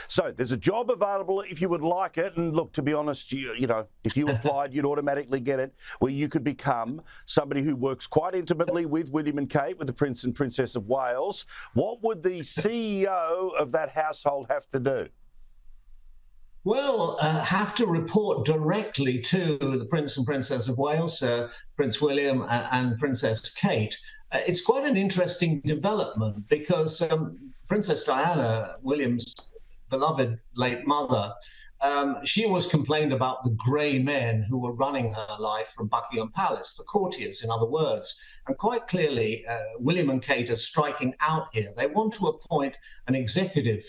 So there's a job available if you would like it. And look, to be honest, you know, if you applied, you'd automatically get it, where you could become somebody who works quite intimately with William and Kate, with the Prince and Princess of Wales. What would the CEO of that household have to do? Well, have to report directly to the Prince and Princess of Wales, Prince William and Princess Kate. It's quite an interesting development because Princess Diana, William's beloved late mother, she always complained about the grey men who were running her life from Buckingham Palace, the courtiers, in other words. And quite clearly, William and Kate are striking out here. They want to appoint an executive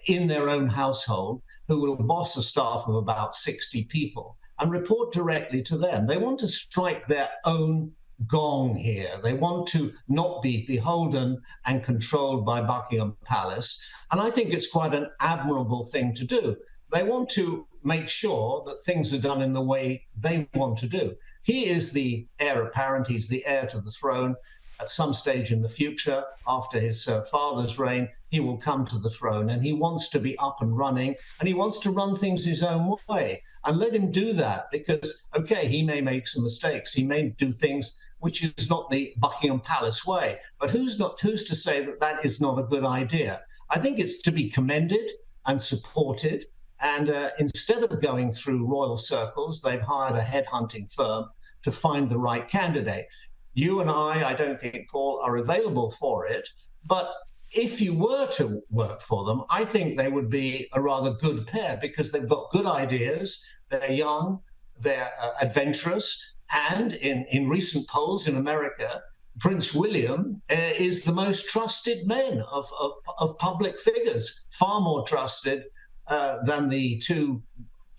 in their own household who will boss a staff of about 60 people and report directly to them. They want to strike their own gong here. They want to not be beholden and controlled by Buckingham Palace. And I think it's quite an admirable thing to do. They want to make sure that things are done in the way they want to do. He is the heir apparent. He's the heir to the throne. At some stage in the future, after his father's reign, he will come to the throne, and he wants to be up and running, and he wants to run things his own way. And let him do that, because, okay, he may make some mistakes. He may do things which is not the Buckingham Palace way. But who's to say that that is not a good idea? I think it's to be commended and supported. And instead of going through royal circles, they've hired a headhunting firm to find the right candidate. You and I don't think, Paul, are available for it. But if you were to work for them, I think they would be a rather good pair because they've got good ideas. They're young, they're adventurous. And in recent polls in America, Prince William is the most trusted man of public figures, far more trusted than the two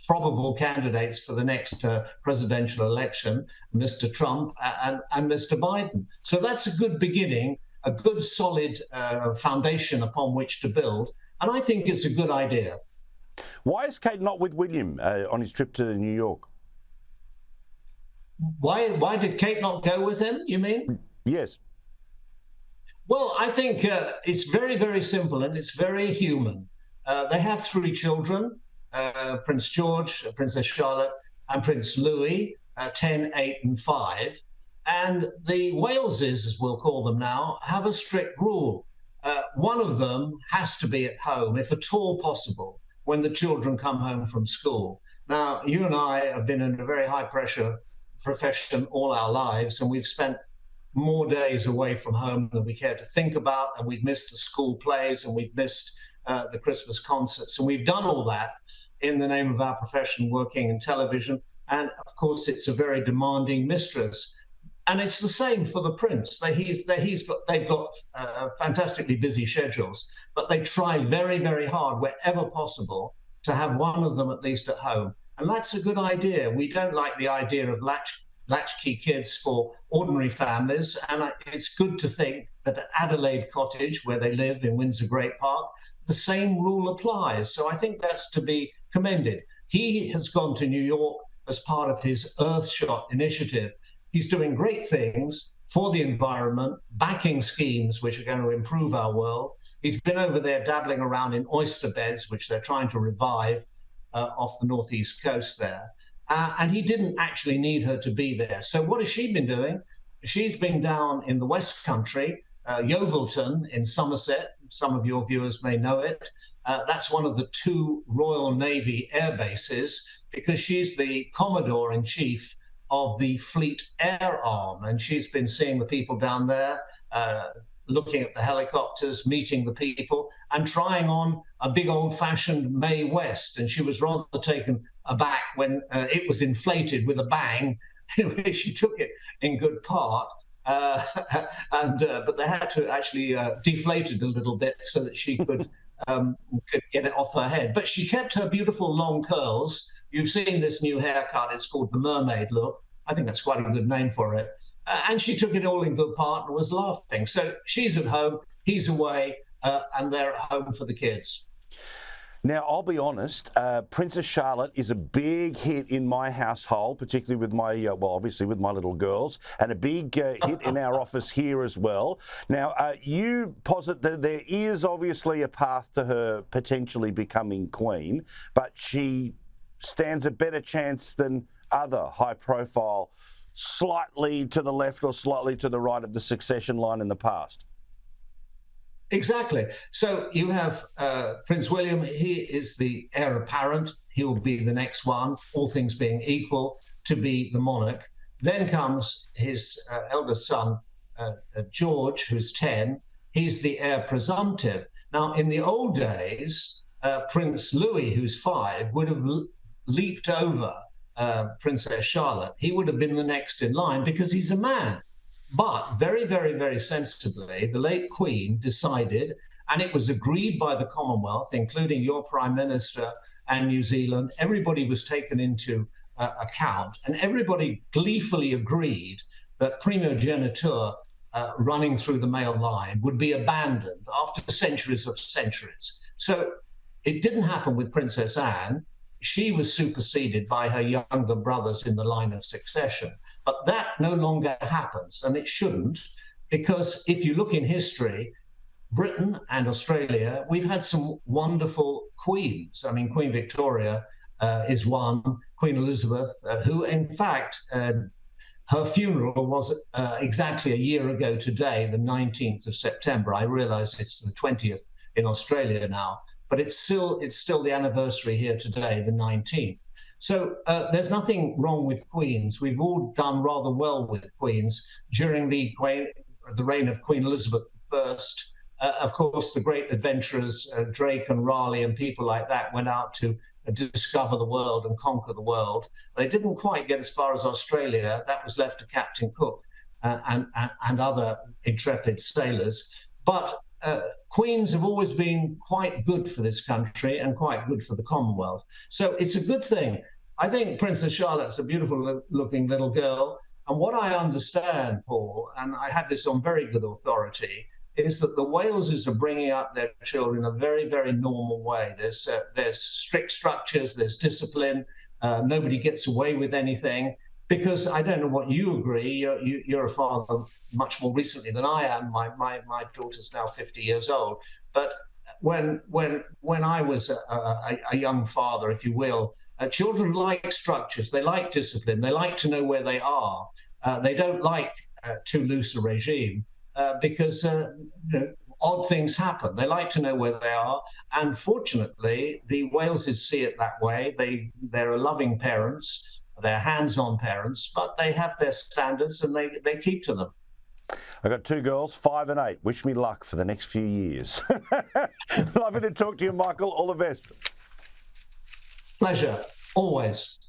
probable candidates for the next presidential election, Mr. Trump and Mr. Biden. So that's a good beginning, a good solid foundation upon which to build. And I think it's a good idea. Why is Kate not with William on his trip to New York? Why did Kate not go with him, you mean? Yes. Well, I think it's very, very simple and it's very human. They have 3 children. Prince George, Princess Charlotte, and Prince Louis, 10, 8, and 5. And the Waleses, as we'll call them now, have a strict rule. One of them has to be at home, if at all possible, when the children come home from school. Now, you and I have been in a very high-pressure profession all our lives, and we've spent more days away from home than we care to think about, and we've missed the school plays, and we've missed the Christmas concerts. And we've done all that in the name of our profession, working in television. And of course, it's a very demanding mistress. And it's the same for the prince. They've got fantastically busy schedules, but they try very, very hard wherever possible to have one of them at least at home. And that's a good idea. We don't like the idea of latchkey kids for ordinary families. And it's good to think that at Adelaide Cottage, where they live in Windsor Great Park, the same rule applies. So I think that's to be commended. He has gone to New York as part of his Earthshot initiative. He's doing great things for the environment, backing schemes which are going to improve our world. He's been over there dabbling around in oyster beds, which they're trying to revive off the northeast coast there. And he didn't actually need her to be there. So what has she been doing? She's been down in the West Country, Yeovilton in Somerset. Some of your viewers may know it. That's one of the 2 Royal Navy air bases because she's the Commodore-in-Chief of the Fleet Air Arm. And she's been seeing the people down there, looking at the helicopters, meeting the people, and trying on a big old-fashioned Mae West. And she was rather taken aback when it was inflated with a bang. She took it in good part. But they had to actually deflate it a little bit so that she could get it off her head. But she kept her beautiful long curls. You've seen this new haircut. It's called the mermaid look. I think that's quite a good name for it. And she took it all in good part and was laughing. So she's at home, he's away, and they're at home for the kids. Now, I'll be honest, Princess Charlotte is a big hit in my household, particularly with my, obviously with my little girls, and a big hit in our office here as well. Now, you posit that there is obviously a path to her potentially becoming queen, but she stands a better chance than other high-profile, slightly to the left or slightly to the right of the succession line in the past. Exactly. So you have Prince William. He is the heir apparent. He will be the next one, all things being equal, to be the monarch. Then comes his eldest son, George, who's 10. He's the heir presumptive. Now, in the old days, Prince Louis, who's 5, would have leaped over Princess Charlotte. He would have been the next in line because he's a man. But very, very, very sensibly, the late Queen decided, and it was agreed by the Commonwealth, including your Prime Minister and New Zealand, everybody was taken into account, and everybody gleefully agreed that primogeniture running through the male line would be abandoned after centuries of centuries. So it didn't happen with Princess Anne. She was superseded by her younger brothers in the line of succession. But that no longer happens, and it shouldn't, because if you look in history, Britain and Australia, we've had some wonderful queens. I mean, Queen Victoria is one, Queen Elizabeth, who in fact, her funeral was exactly a year ago today, the 19th of September. I realise it's the 20th in Australia now, but it's still the anniversary here today, the 19th. So there's nothing wrong with queens. We've all done rather well with queens during the reign of Queen Elizabeth I. Of course, the great adventurers, Drake and Raleigh and people like that went out to discover the world and conquer the world. They didn't quite get as far as Australia. That was left to Captain Cook and other intrepid sailors. But queens have always been quite good for this country and quite good for the Commonwealth. So it's a good thing. I think Princess Charlotte's a beautiful looking little girl. And what I understand, Paul, and I have this on very good authority, is that the Waleses are bringing up their children in a very, very normal way. There's strict structures, there's discipline, nobody gets away with anything. Because I don't know what you agree, you're a father much more recently than I am. My daughter's now 50 years old. But when I was a young father, if you will, children like structures, they like discipline, they like to know where they are. They don't like too loose a regime because odd things happen. They like to know where they are. And fortunately, the Waleses see it that way. They're loving parents. They're hands-on parents, but they have their standards and they keep to them. I've got 2 girls, 5 and 8. Wish me luck for the next few years. Lovely to talk to you, Michael. All the best. Pleasure, always.